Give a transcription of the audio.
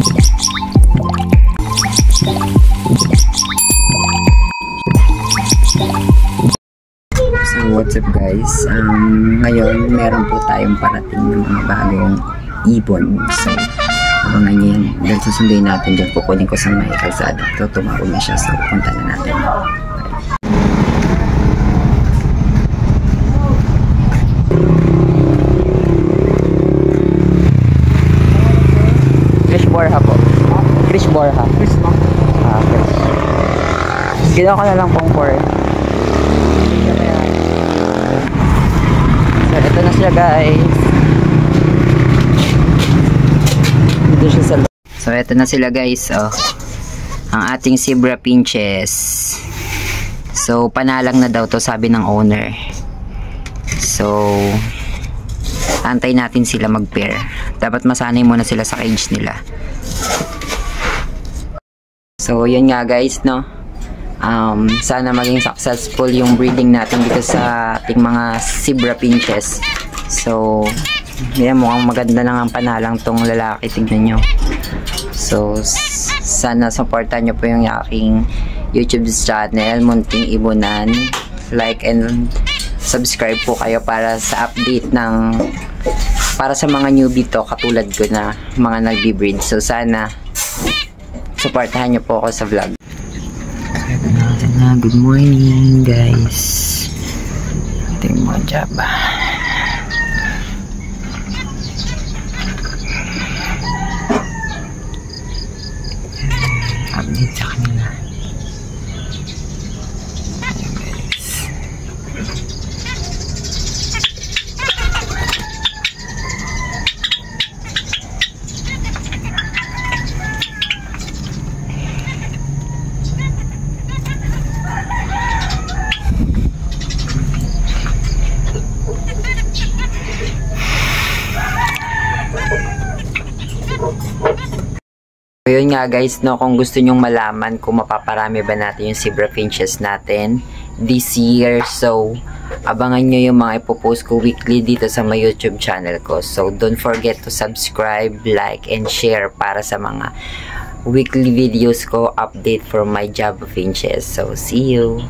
So what's up guys, ngayon meron po tayong parating ng mga bagong ibon. So abangan nyo yan, dahil susunduin natin dyan, kukunin ko sa may kalsada. So tumawag na siya, so punta na natin. Chris Borja po. Chris Borja. Chris mo? Chris. Ginawa ko na lang pong 4. So ito na siya guys. Dito siya sa loob. So ito na sila guys. Oh. Ang ating zebra finches. So panalang na daw to, sabi ng owner. So antay natin sila mag-pair. Dapat masanay muna sila sa cage nila. So yun nga guys, no. Sana maging successful yung breeding natin dito sa ating mga zebra finches. So yan, mukhang maganda lang ang panalang tong lalaki, tignan nyo. So sana supportan nyo po yung aking YouTube channel, Munting Ibonan. Like and subscribe po kayo para sa update ng, para sa mga newbie to katulad ko na mga nagbi-breed. So sana supportahan nyo po ako sa vlog. Good morning guys. Ito yung mga jaba. Update sa kanila. Ayan guys. Yun nga guys, no, kung gusto nyong malaman kung mapaparami ba natin yung zebra finches natin this year, so abangan nyo yung mga ipopost ko weekly dito sa my YouTube channel ko. So don't forget to subscribe, like, and share para sa mga weekly videos ko, update for my Java finches. So see you.